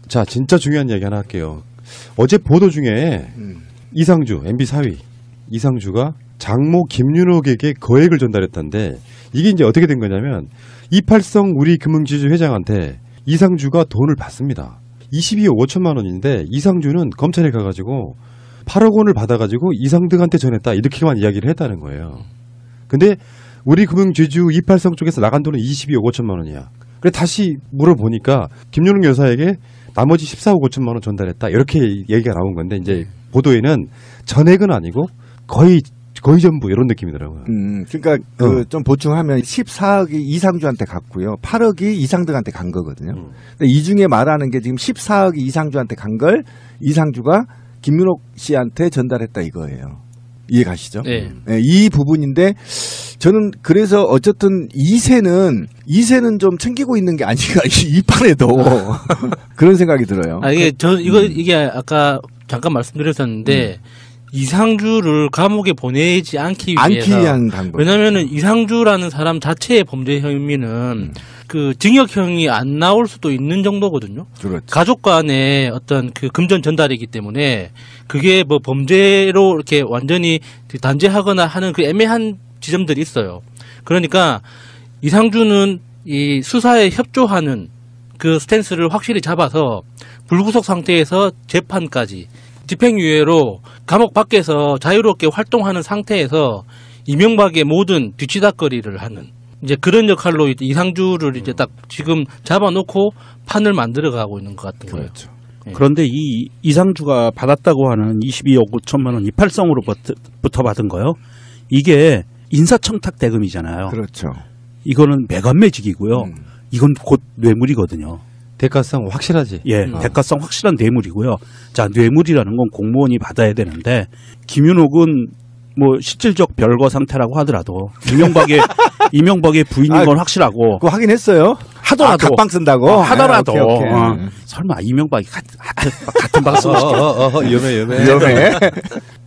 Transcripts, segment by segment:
자, 진짜 중요한 이야기 하나 할게요. 어제 보도 중에 이상주, MB 사위 이상주가 장모 김윤옥에게 거액을 전달했다는데 이게 이제 어떻게 된 거냐면 이팔성 우리금융지주 회장한테 이상주가 돈을 받습니다. 22억 5천만 원인데 이상주는 검찰에 가가지고 8억 원을 받아가지고 이상득한테 전했다 이렇게만 이야기를 했다는 거예요. 근데 우리금융지주 이팔성 쪽에서 나간 돈은 22억 5천만 원이야. 그래 다시 물어보니까 김윤옥 여사에게 나머지 14억 5천만 원 전달했다 이렇게 얘기가 나온 건데 이제 보도에는 전액은 아니고 거의 전부 이런 느낌이더라고요. 그러니까 좀 보충하면 14억이 이상주한테 갔고요. 8억이 이상득한테 간 거거든요. 근데 이 중에 말하는 게 지금 14억이 이상주한테 간 걸 이상주가 김윤옥 씨한테 전달했다 이거예요. 이해 가시죠? 네. 네, 이 부분인데 저는 그래서 어쨌든 2세는 좀 챙기고 있는 게 아닌가 이 판에도 그런 생각이 들어요. 이게 아까 잠깐 말씀드렸었는데 이상주를 감옥에 보내지 않기 위한 방법. 왜냐면은 이상주라는 사람 자체의 범죄 혐의는 그 징역형이 안 나올 수도 있는 정도거든요. 그렇죠. 가족 간의 어떤 그 금전 전달이기 때문에 그게 뭐 범죄로 이렇게 완전히 단죄하거나 하는 그 애매한 지점들이 있어요. 그러니까 이상주는 이 수사에 협조하는 그 스탠스를 확실히 잡아서 불구속 상태에서 재판까지 집행유예로 감옥 밖에서 자유롭게 활동하는 상태에서 이명박의 모든 뒤치다거리를 하는 이제 그런 역할로 이상주를 이제 딱 지금 잡아놓고 판을 만들어가고 있는 것 같은 거예요. 그렇죠. 네. 그런데 이 이상주가 받았다고 하는 22억 5천만 원 이팔성으로부터 받은 거요. 이게 인사청탁 대금이잖아요. 그렇죠. 이거는 매간매직이고요. 이건 곧 뇌물이거든요. 대가성 확실하지. 예, 대가성 확실한 뇌물이고요. 자, 뇌물이라는 건 공무원이 받아야 되는데 김윤옥은 뭐 실질적 별거 상태라고 하더라도 이명박의 부인인 건 확실하고. 그거 확인했어요? 하더라도. 각방 쓴다고? 하더라도. 오케이. 설마 이명박이 같은 방 쓰고 싶어? 위험해.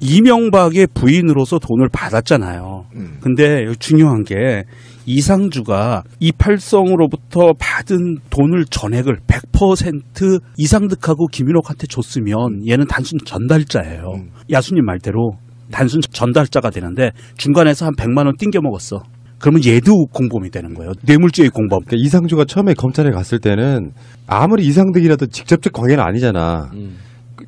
이명박의 부인으로서 돈을 받았잖아요. 근데 중요한 게 이상주가 이팔성으로부터 받은 돈을 전액을 100% 이상득하고 김윤옥한테 줬으면 얘는 단순 전달자예요. 야수님 말대로 단순 전달자가 되는데 중간에서 한 100만 원 띵겨 먹었어. 그러면 얘도 공범이 되는 거예요. 뇌물죄의 공범. 그러니까 이상주가 처음에 검찰에 갔을 때는 아무리 이상득이라도 직접적 관계는 아니잖아.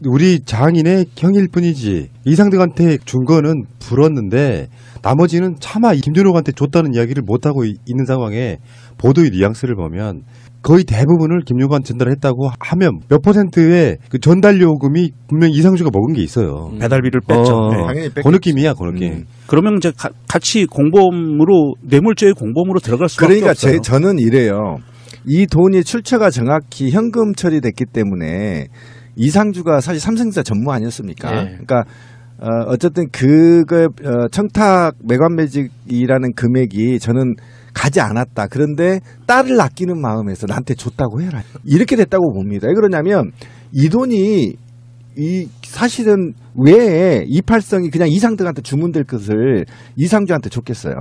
우리 장인의 형일 뿐이지. 이상득한테 준 거는 불었는데 나머지는 차마 김윤옥한테 줬다는 이야기를 못하고 있는 상황에 보도의 뉘앙스를 보면 거의 대부분을 김윤옥한테 전달했다고 하면 몇 %의 그 전달 요금이 분명히 이상주가 먹은 게 있어요. 배달비를 뺐죠. 네. 당연히 뺐겠지. 그 느낌이야, 그 느낌. 그러면 이제 같이 공범으로 뇌물죄의 공범으로 들어갈 수밖에 그러니까 없어요. 저는 이래요. 이 돈이 출처가 정확히 현금 처리됐기 때문에 이상주가 사실 삼성전자 전무 아니었습니까? 네. 그러니까 어쨌든 그거 청탁 매관매직이라는 금액이 저는 가지 않았다. 그런데 딸을 아끼는 마음에서 나한테 줬다고 해라. 이렇게 됐다고 봅니다. 왜 그러냐면 이 돈이 사실은 왜 이팔성이 그냥 이상득한테 주문될 것을 이상주한테 줬겠어요.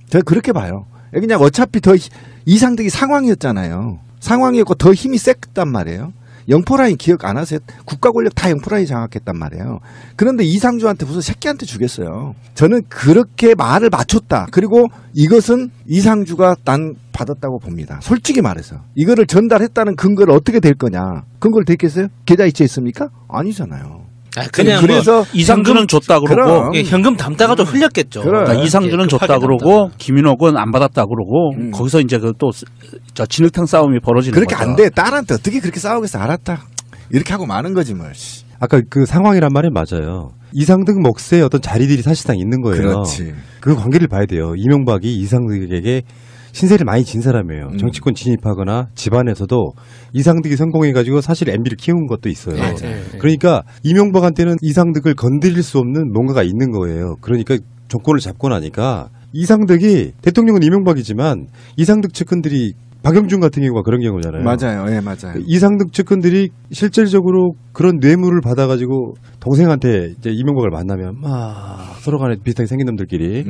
제가 그렇게 봐요. 그냥 어차피 더 이상득이 상황이었잖아요. 상황이었고 더 힘이 셌단 말이에요. 영포라인 기억 안 하세요? 국가 권력 다 영포라인 장악했단 말이에요. 그런데 이상주한테 무슨 새끼한테 주겠어요. 저는 그렇게 말을 맞췄다. 그리고 이것은 이상주가 난 받았다고 봅니다. 솔직히 말해서. 이거를 전달했다는 근거를 어떻게 될 거냐. 근거를 댔겠어요? 계좌이체 있습니까? 아니잖아요. 그냥 그래서 뭐 이상주는 줬다 그러고 현금 담다가 좀 흘렸겠죠. 그러니까 이상주는 줬다 그러고 김윤옥은 안 받았다 그러고 거기서 이제 또 진흙탕 싸움이 벌어지는 그렇게 거죠. 안 돼. 딸한테 어떻게 그렇게 싸우겠어. 알았다. 이렇게 하고 마는 거지 뭘. 아까 그 상황이란 말이 맞아요. 이상득 몫의 어떤 자리들이 사실상 있는 거예요. 그렇지. 그 관계를 봐야 돼요. 이명박이 이상득에게 신세를 많이 진 사람이에요. 정치권 진입하거나 집안에서도 이상득이 성공해가지고 사실 MB를 키운 것도 있어요. 그러니까 이명박한테는 이상득을 건드릴 수 없는 뭔가가 있는 거예요. 그러니까 정권을 잡고 나니까 이상득이 대통령은 이명박이지만 이상득 측근들이 박영준 같은 경우가 그런 경우잖아요. 맞아요. 예, 맞아요. 이상득 측근들이 실질적으로 그런 뇌물을 받아가지고 동생한테 이제 이명박을 만나면 막 서로 간에 비슷하게 생긴 놈들끼리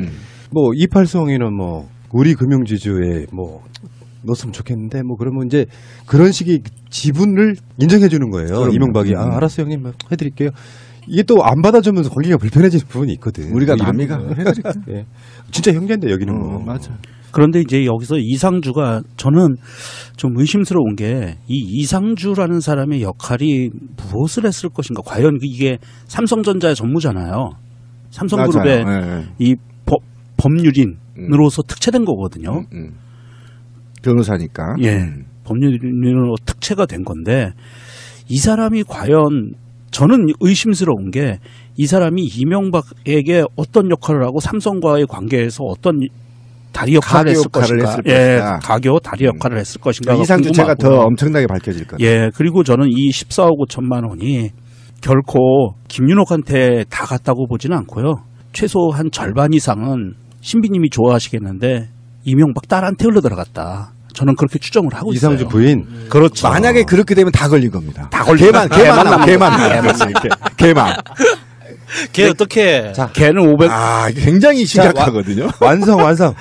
뭐 이팔성이는 뭐 우리 금융지주의 뭐 넣었으면 좋겠는데 뭐 그러면 이제 그런 식의 지분을 인정해 주는 거예요. 그럼요. 이명박이 알았어 형님 뭐 해드릴게요. 이게 또 안 받아주면서 관계가 불편해지는 부분이 있거든. 우리가 뭐 이런 남이가 거. 해드릴까? 예. 진짜 형제인데 여기는 뭐. 맞아. 그런데 이제 여기서 이상주가 저는 좀 의심스러운 게 이 이상주라는 사람의 역할이 무엇을 했을 것인가. 과연 이게 삼성전자의 전무잖아요. 삼성그룹의 맞아요. 이 법률인으로서 특채된 거거든요. 변호사니까. 예. 법률인으로 특채가 된 건데 이 사람이 과연 저는 의심스러운 게 이 사람이 이명박에게 어떤 역할을 하고 삼성과의 관계에서 어떤 다리 역할을 했을 것인가. 가교 다리 역할을 했을 것인가. 이상 주체가 더 엄청나게 밝혀질 거다. 예. 그리고 저는 이 14억 5천만 원이 결코 김윤옥한테 다 갔다고 보지는 않고요. 최소 한 절반 이상은 신비님이 좋아하시겠는데 이명박 딸한테 흘러들어갔다. 저는 그렇게 추정을 하고 있어요. 이상주 부인. 그렇죠. 만약에 그렇게 되면 다 걸린 겁니다. 다 걸린 개만 개만. 걔 어떻게? 자, 걔는 500. 굉장히 심각하거든요. 완성.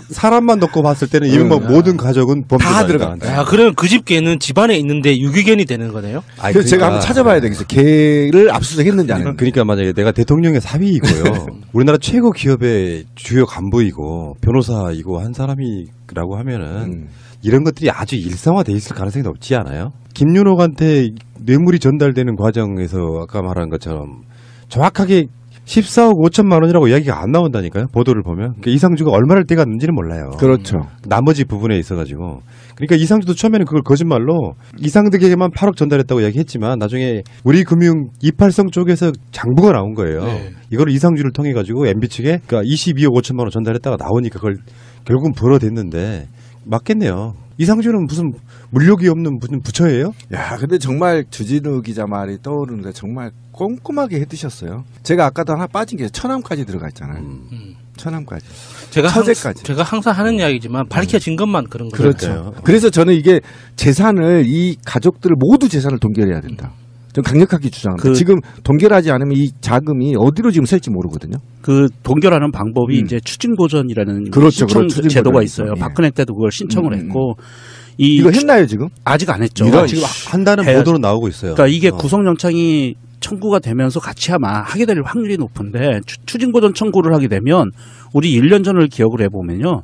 사람만 놓고 봤을 때는 이명박 모든 가족은 범죄자다. 들어간다. 그러면 그 집 개는 집안에 있는데 유기견이 되는 거네요? 그래서 제가 한번 찾아봐야 되겠어요. 개를 압수수색했는지 안 했는지. 그러니까 만약에 내가 대통령의 사위이고요. 우리나라 최고 기업의 주요 간부이고 변호사이고 한 사람이라고 하면은 이런 것들이 아주 일상화돼 있을 가능성이 높지 않아요? 김윤옥한테 뇌물이 전달되는 과정에서 아까 말한 것처럼 정확하게 14억 5천만 원이라고 이야기가 안 나온다니까요. 보도를 보면. 그러니까 이상주가 얼마를 떼갔는지는 몰라요. 그렇죠. 나머지 부분에 있어가지고. 그러니까 이상주도 처음에는 그걸 거짓말로 이상득에게만 8억 전달했다고 이야기했지만 나중에 우리금융 이팔성 쪽에서 장부가 나온 거예요. 네. 이걸 이상주를 통해 가지고 MB 측에 그러니까 22억 5천만 원 전달했다가 나오니까 그걸 결국은 벌어댔는데 맞겠네요. 이상주는 무슨 물욕이 없는 무슨 부처예요? 야, 근데 정말 주진우 기자 말이 떠오르는데 정말 꼼꼼하게 해두셨어요. 제가 아까도 하나 빠진 게 천암까지 들어가 있잖아요. 천암까지. 처제까지. 제가 항상 하는 이야기지만 밝혀진 것만 그런 거죠. 그렇죠. 그래서 저는 이게 재산을 이 가족들 모두 재산을 동결해야 된다. 좀 강력하게 주장합니다. 지금 동결하지 않으면 이 자금이 어디로 지금 셀지 모르거든요. 그 동결하는 방법이 이제 추진보전이라는 그렇죠, 신청 추진보전. 제도가 있어요. 예. 박근혜 때도 그걸 신청을 했고 이거 했나요 지금? 아직 안 했죠. 지금 한다는 보도로 나오고 있어요. 그러니까 이게 구속영장이 청구가 되면서 같이 아마 하게 될 확률이 높은데 추진보전 청구를 하게 되면 우리 1년 전을 기억을 해보면요.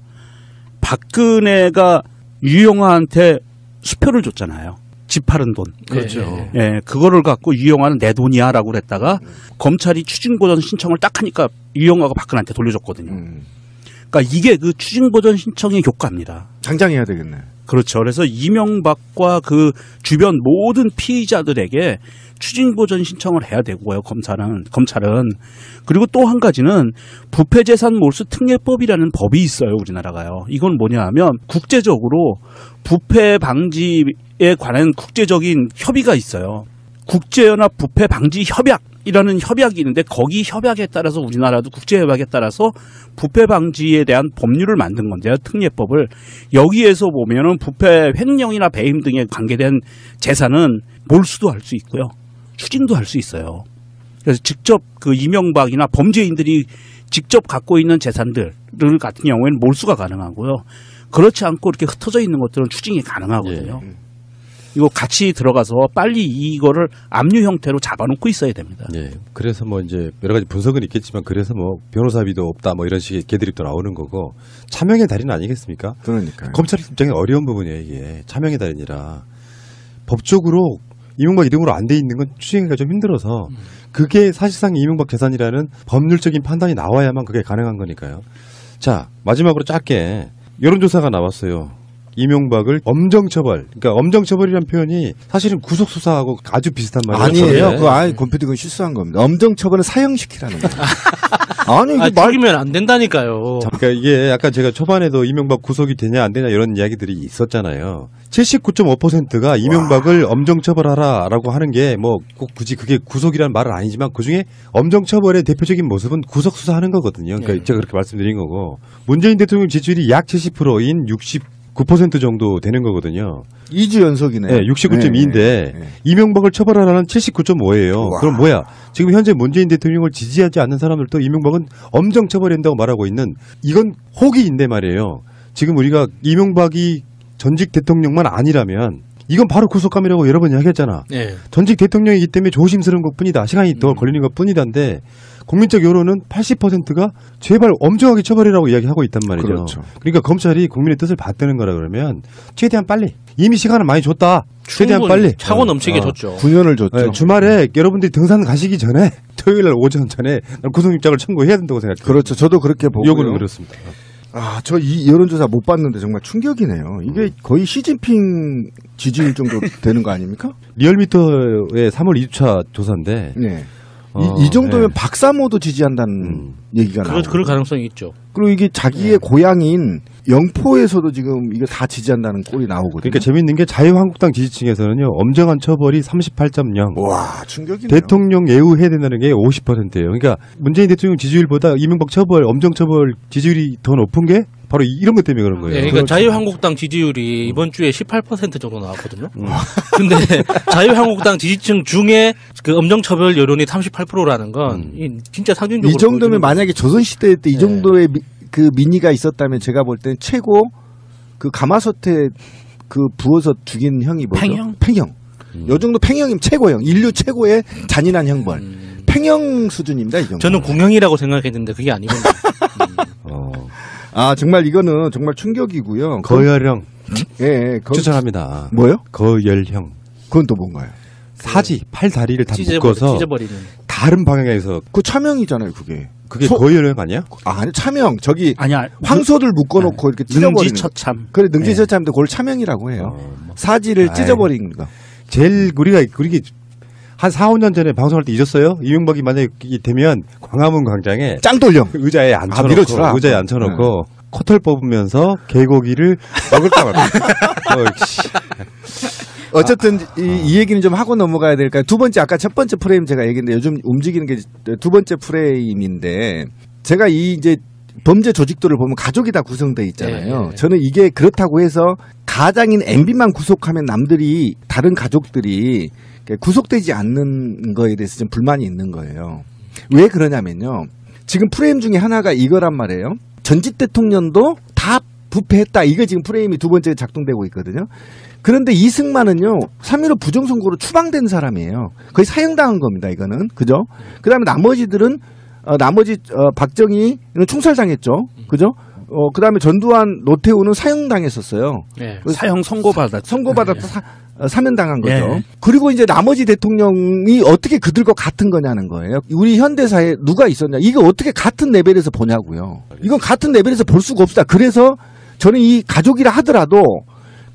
박근혜가 유영아한테 수표를 줬잖아요. 집 파른 돈. 그렇죠. 예, 그거를 갖고 유영아는 내 돈이야라고 그랬다가 검찰이 추징보전 신청을 딱 하니까 유영아가 박근혜한테 돌려줬거든요. 그러니까 이게 그 추징보전 신청의 효과입니다. 당장 해야 되겠네. 그렇죠. 그래서 이명박과 그 주변 모든 피의자들에게 추징보전 신청을 해야 되고요. 검찰은. 그리고 또 한 가지는 부패재산 몰수 특례법이라는 법이 있어요. 우리나라가요. 이건 뭐냐 하면 국제적으로 부패 방지에 관한 국제적인 협의가 있어요. 국제연합 부패 방지 협약이라는 협약이 있는데 거기 협약에 따라서 우리나라도 국제협약에 따라서 부패 방지에 대한 법률을 만든 건데요. 특례법을. 여기에서 보면은 부패 횡령이나 배임 등에 관계된 재산은 몰수도 할 수 있고요. 추징도 할 수 있어요. 그래서 직접 그 이명박이나 범죄인들이 직접 갖고 있는 재산들 같은 경우에는 몰수가 가능하고요. 그렇지 않고 이렇게 흩어져 있는 것들은 추징이 가능하거든요. 이거 같이 들어가서 빨리 이거를 압류 형태로 잡아놓고 있어야 됩니다. 예. 그래서 뭐 이제 여러 가지 분석은 있겠지만 그래서 뭐 변호사비도 없다 뭐 이런 식의 개들이 또 나오는 거고 차명의 달인 아니겠습니까? 그러니까요. 검찰 입장에 어려운 부분이에요 이게 차명의 달인이라 법적으로 이명박 이름으로 안 돼 있는 건 추징하기가 좀 힘들어서 그게 사실상 이명박 재산이라는 법률적인 판단이 나와야만 그게 가능한 거니까요. 자 마지막으로 짧게 여론조사가 나왔어요. 이명박을 엄정처벌. 그러니까 엄정처벌이라는 표현이 사실은 구속수사하고 아주 비슷한 말이에요. 아니에요. 그거 컴퓨터가 실수한 겁니다. 엄정처벌은 사형시키라는 거예요. 아니, 이게 죽이면 안 된다니까요. 그러니까 이게 아까 제가 초반에도 이명박 구속이 되냐 안 되냐 이런 이야기들이 있었잖아요. 79.5%가 이명박을 엄정처벌하라라고 하는 게 뭐 꼭 굳이 그게 구속이라는 말은 아니지만 그중에 엄정처벌의 대표적인 모습은 구속수사하는 거거든요. 그러니까 제가 그렇게 말씀드린 거고 문재인 대통령 지지율이 약 70%인 69% 정도 되는 거거든요. 2주 연속이네. 네, 69.2인데 이명박을 처벌하라는 79.5예요. 그럼 뭐야? 지금 현재 문재인 대통령을 지지하지 않는 사람들도 이명박은 엄정 처벌한다고 말하고 있는 이건 혹이인데 말이에요. 지금 우리가 이명박이 전직 대통령만 아니라면 이건 바로 구속감이라고 여러 번 이야기했잖아. 네. 전직 대통령이기 때문에 조심스러운 것뿐이다. 시간이 더 걸리는 것뿐이다인데 국민적 여론은 80%가 제발 엄정하게 처벌이라고 이야기하고 있단 말이죠. 그렇죠. 그러니까 검찰이 국민의 뜻을 받드는 거라 그러면 최대한 빨리 이미 시간을 많이 줬다. 최대한 충분히 빨리 차고 넘치게 어. 줬죠. 9년을 줬죠. 네, 주말에 여러분들이 등산 가시기 전에 토요일 날 오전 전에 구속영장을 청구해야 된다고 생각해요. 그렇죠. 저도 그렇게 보고요. 요거는 그렇습니다. 아, 저 이 여론조사 못 봤는데 정말 충격이네요. 이게 거의 시진핑 지지율 정도 되는 거 아닙니까? 리얼미터의 3월 2주차 조사인데 네. 이 정도면 네. 박사모도 지지한다는 얘기가 나오고. 그럴 가능성이 있죠. 그리고 이게 자기의 고향인 영포에서도 지금 이거 다 지지한다는 꼴이 나오거든요. 그러니까 재밌는 게 자유한국당 지지층에서는요 엄정한 처벌이 38.0, 와, 충격이네요. 대통령 예우해야 된다는 게 50%예요. 그러니까 문재인 대통령 지지율보다 이명박 처벌, 엄정 처벌 지지율이 더 높은 게 바로 이런 것 때문에 그런 거예요. 네, 그러니까 그렇죠. 자유한국당 지지율이 이번 주에 18% 정도 나왔거든요. 근데 자유한국당 지지층 중에 그 엄정처벌 여론이 38%라는 건 진짜 상징적으로 이 정도면 보여주는 만약에 조선시대 때 이 네. 정도의 그 민의가 있었다면 제가 볼 때는 최고 그 가마솥에 그 부어서 죽인 형이 뭐죠? 팽형? 팽형. 요 정도 팽형이면 최고형. 인류 최고의 잔인한 형벌. 팽형 수준입니다, 이 정도. 저는 궁형이라고 생각했는데 그게 아니군요. 아, 정말 이거는 정말 충격이고요. 거열형 예, 예. 추천합니다. 뭐요? 거열형 그건 또 뭔가요? 사지 팔 다리를 다 묶어서 찢어버리는. 다른 방향에서 그 차명이잖아요, 그게. 그게 거열형 아니야? 아니, 차명. 저기 아니야. 황소를 묶어놓고 이렇게 찢어버리는. 능지처참. 그래, 능지처참인데 그걸 차명이라고 해요. 사지를 아이. 찢어버리는 거. 제일 우리가 한 4, 5년 전에 방송할 때 잊었어요? 이명박이 만약에 되면 광화문 광장에 짱돌령. 의자에 앉혀놓고 밀어주라. 의자에 앉혀놓고 코털 뽑으면서 개고기를 먹을까 말까. 어쨌든 이 얘기는 좀 하고 넘어가야 될까요? 두 번째, 아까 첫 번째 프레임 제가 얘기했는데 요즘 움직이는 게 두 번째 프레임인데 제가 이 이제 범죄 조직들을 보면 가족이 다 구성돼 있잖아요. 네. 저는 이게 그렇다고 해서 가장인 MB만 구속하면 남들이 다른 가족들이 구속되지 않는 거에 대해서 좀 불만이 있는 거예요. 왜 그러냐면요. 지금 프레임 중에 하나가 이거란 말이에요. 전직 대통령도 다 부패했다. 이게 지금 프레임이 두 번째 작동되고 있거든요. 그런데 이승만은요, 3.15 부정선거로 추방된 사람이에요. 거의 사형당한 겁니다, 이거는. 그죠? 그 다음에 나머지들은, 박정희는 총살당했죠. 그죠? 그 다음에 전두환, 노태우는 사형당했었어요. 네. 사형 선고받았죠. 선고받아서 사면당한 거죠. 예. 그리고 이제 나머지 대통령이 어떻게 그들과 같은 거냐는 거예요. 우리 현대사에 누가 있었냐. 이거 어떻게 같은 레벨에서 보냐고요. 이건 같은 레벨에서 볼 수가 없다. 그래서 저는 이 가족이라 하더라도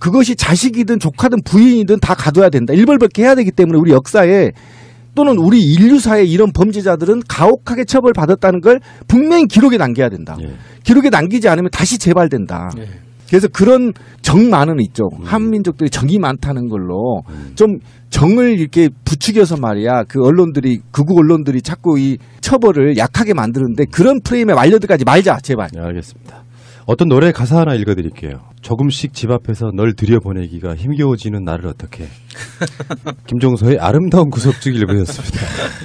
그것이 자식이든 조카든 부인이든 다 가둬야 된다. 일벌백계 해야 되기 때문에 우리 역사에 또는 우리 인류사에 이런 범죄자들은 가혹하게 처벌받았다는 걸 분명히 기록에 남겨야 된다. 예. 기록에 남기지 않으면 다시 재발된다. 네. 그래서 그런 정많은 있죠. 한민족들이 정이 많다는 걸로 좀 정을 이렇게 부추겨서 말이야. 그 언론들이, 극우 언론들이 자꾸 이 처벌을 약하게 만드는데 그런 프레임에 말려들까지 말자, 제발. 네, 알겠습니다. 어떤 노래 가사 하나 읽어드릴게요. 조금씩 집 앞에서 널 들여보내기가 힘겨워지는 나를 어떻게. 김종서의 아름다운 구속주기를 보셨습니다.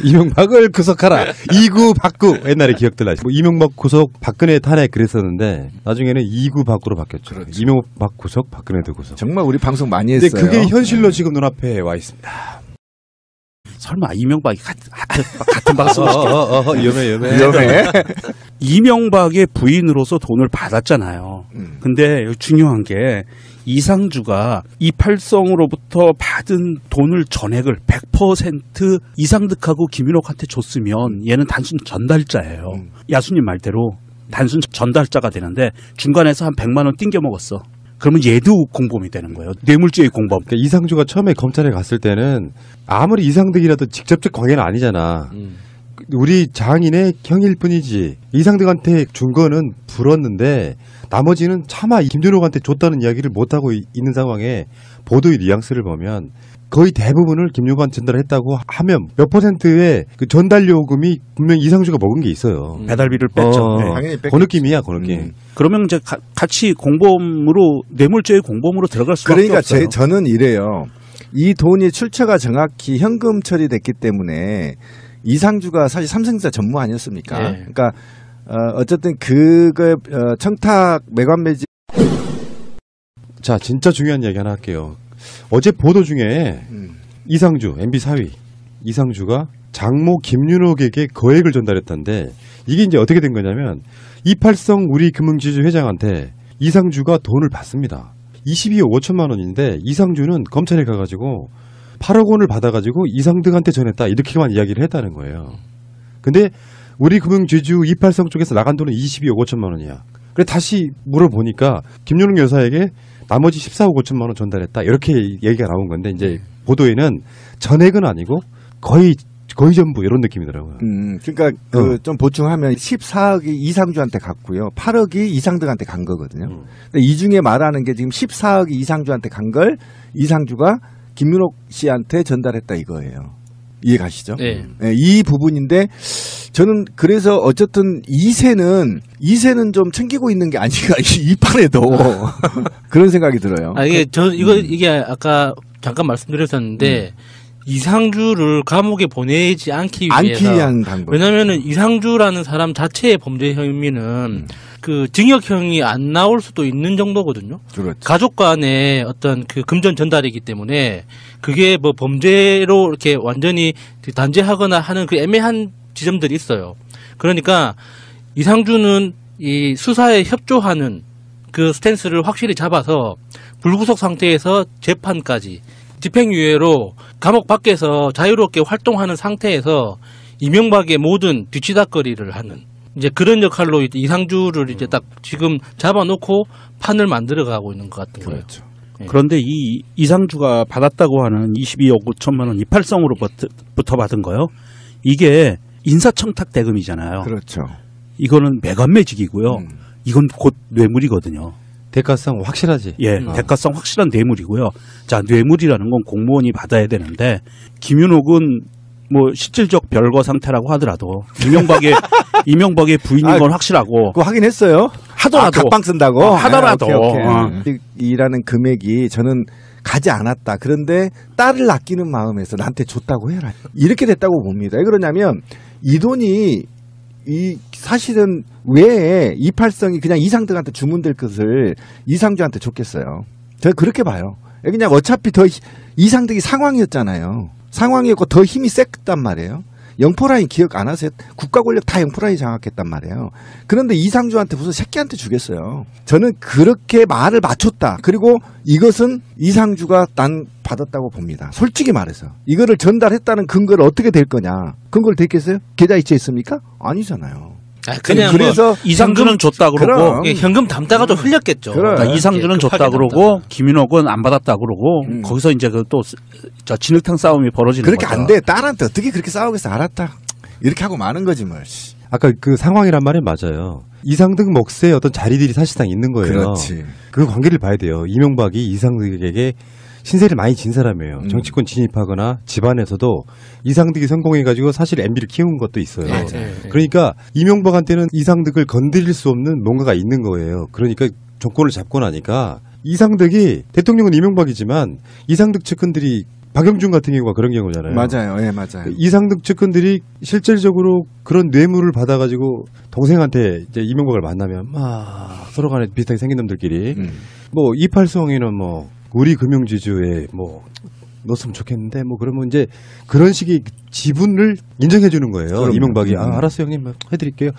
이명박을 구속하라. 이구 박구. 옛날에 기억들 나시죠? 뭐 이명박 구속, 박근혜 탄핵 그랬었는데 나중에는 이구 박구로 바뀌었죠. 그렇죠. 이명박 구속, 박근혜도 구속. 정말 우리 방송 많이 근데 했어요. 그게 현실로 지금 눈앞에 와 있습니다. 설마 이명박이 같은 방송을 시켜? 위험해. 위험해. 이명박의 부인으로서 돈을 받았잖아요. 근데 중요한 게 이상주가 이팔성으로부터 받은 돈을 전액을 100% 이상득하고 김윤옥한테 줬으면 얘는 단순 전달자예요. 야수님 말대로 단순 전달자가 되는데 중간에서 한 100만 원 띵겨 먹었어. 그러면 얘도 공범이 되는 거예요. 뇌물죄의 공범. 그러니까 이상주가 처음에 검찰에 갔을 때는 아무리 이상득이라도 직접적 관계는 아니잖아. 우리 장인의 형일 뿐이지. 이상득한테 준 거는 불었는데 나머지는 차마 김준호한테 줬다는 이야기를 못하고 있는 상황에 보도의 뉘앙스를 보면 거의 대부분을 김용관 전달했다고 하면 몇 %의 그 전달 요금이 분명히 이상주가 먹은 게 있어요. 배달비를 뺐죠. 네. 당연히 그 느낌이야, 그 느낌. 그러면 이제 같이 공범으로 뇌물죄의 공범으로 들어갈 수밖에 그러니까 없어요. 저는 이래요. 이 돈이 출처가 정확히 현금 처리됐기 때문에 이상주가 사실 삼성전자 전무 아니었습니까? 네. 그러니까 어쨌든 그거 청탁 매관 매직 자, 진짜 중요한 이야기 하나 할게요. 어제 보도 중에 이상주, MB 사위 이상주가 장모 김윤옥에게 거액을 전달했다는데 이게 이제 어떻게 된 거냐면 이팔성 우리금융지주 회장한테 이상주가 돈을 받습니다. 22억 5천만 원인데 이상주는 검찰에 가가지고 8억 원을 받아가지고 이상득한테 전했다 이렇게만 이야기를 했다는 거예요. 근데 우리금융지주 이팔성 쪽에서 나간 돈은 22억 5천만 원이야. 그래 다시 물어보니까 김윤옥 여사에게 나머지 14억 5천만 원 전달했다 이렇게 얘기가 나온 건데 이제 보도에는 전액은 아니고 거의 전부 이런 느낌이더라고요. 그러니까 좀 보충하면 14억이 이상주한테 갔고요. 8억이 이상득한테 간 거거든요. 근데 이 중에 말하는 게 지금 14억이 이상주한테 간 걸 이상주가 김윤옥 씨한테 전달했다 이거예요. 이해 가시죠? 네. 네, 이 부분인데 저는 그래서 어쨌든 2세는 좀 챙기고 있는 게 아닌가 이 판에도 그런 생각이 들어요. 이게 아까 잠깐 말씀드렸었는데 이상주를 감옥에 보내지 않기 위한 방법. 왜냐면은 이상주라는 사람 자체의 범죄 혐의는 그 징역형이 안 나올 수도 있는 정도거든요. 그렇죠. 가족 간의 어떤 그 금전 전달이기 때문에 그게 뭐 범죄로 이렇게 완전히 단죄하거나 하는 그 애매한 지점들이 있어요. 그러니까 이상주는 이 수사에 협조하는 그 스탠스를 확실히 잡아서 불구속 상태에서 재판까지 집행유예로 감옥 밖에서 자유롭게 활동하는 상태에서 이명박의 모든 뒤치다거리를 하는 이제 그런 역할로 이상주를 이제 딱 지금 잡아놓고 판을 만들어가고 있는 것 같은 거예요. 그렇죠. 네. 그런데 이 이상주가 받았다고 하는 22억 5천만 원 이팔성으로부터 받은 거요. 이게 인사청탁 대금이잖아요. 그렇죠. 이거는 매관매직이고요. 이건 곧 뇌물이거든요. 대가성 확실하지. 예, 대가성 확실한 뇌물이고요. 자, 뇌물이라는 건 공무원이 받아야 되는데 김윤옥은 뭐 실질적 별거 상태라고 하더라도 이명박의 부인인 건 확실하고 그거 확인했어요. 하더라도 각방 쓴다고 하더라도 오케이. 이라는 금액이 저는 가지 않았다. 그런데 딸을 아끼는 마음에서 나한테 줬다고 해라. 이렇게 됐다고 봅니다. 왜 그러냐면 이 돈이 사실은 왜 이팔성이 그냥 이상득한테 주문될 것을 이상주한테 줬겠어요. 제가 그렇게 봐요. 그냥 어차피 더 이상득이 상황이었잖아요. 상황이었고 더 힘이 셌단 말이에요. 영포라인 기억 안 하세요? 국가 권력 다 영포라인 장악했단 말이에요. 그런데 이상주한테 무슨 새끼한테 주겠어요. 저는 그렇게 말을 맞췄다. 그리고 이것은 이상주가 난 받았다고 봅니다. 솔직히 말해서. 이거를 전달했다는 근거를 어떻게 될 거냐. 근거를 댔겠어요? 계좌이체 있습니까? 아니잖아요. 그냥 그래서 이상주는 줬다 그러고 현금 담다가도 흘렸겠죠. 그러니까 이상주는 줬다 그러고 김윤옥은 안 받았다 그러고 거기서 이제 또 진흙탕 싸움이 벌어지는 그렇게 거죠. 안 돼. 딸한테 어떻게 그렇게 싸우겠어. 알았다. 이렇게 하고 마는 거지 뭘. 아까 그 상황이란 말이 맞아요. 이상득 몫의 어떤 자리들이 사실상 있는 거예요. 그렇지. 그 관계를 봐야 돼요. 이명박이 이상득에게 신세를 많이 진 사람이에요. 정치권 진입하거나 집안에서도 이상득이 성공해가지고 사실 MB를 키운 것도 있어요. 맞아요. 그러니까 이명박한테는 이상득을 건드릴 수 없는 뭔가가 있는 거예요. 그러니까 정권을 잡고 나니까 이상득이 대통령은 이명박이지만 이상득 측근들이 박영준 같은 경우가 그런 경우잖아요. 맞아요. 예, 맞아요. 이상득 측근들이 실질적으로 그런 뇌물을 받아가지고 동생한테 이제 이명박을 만나면 막 서로 간에 비슷하게 생긴 놈들끼리 뭐 이팔성이는 뭐 우리 금융지주에 뭐 넣었으면 좋겠는데 뭐 그러면 이제 그런 식의 지분을 인정해 주는 거예요. 그럼요. 이명박이 알았어요 형님 뭐 해드릴게요.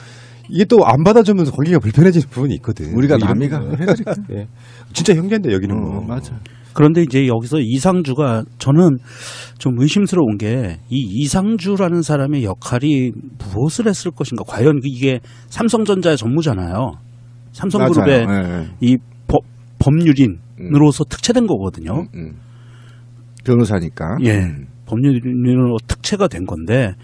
이게 또 안 받아주면서 관계가 불편해지는 부분이 있거든. 우리가 뭐 이런 남이가 거. 해드릴까? 예. 진짜 형제인데 여기는 뭐. 맞아. 그런데 이제 여기서 이상주가 저는 좀 의심스러운 게 이 이상주라는 사람의 역할이 무엇을 했을 것인가. 과연 이게 삼성전자의 전무잖아요. 삼성그룹의 이 법률인으로서 특채된 거거든요. 변호사니까. 예. 법률인으로 특채가 된 건데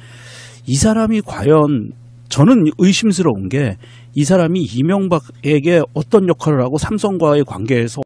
이 사람이 과연 저는 의심스러운 게 이 사람이 이명박에게 어떤 역할을 하고 삼성과의 관계에서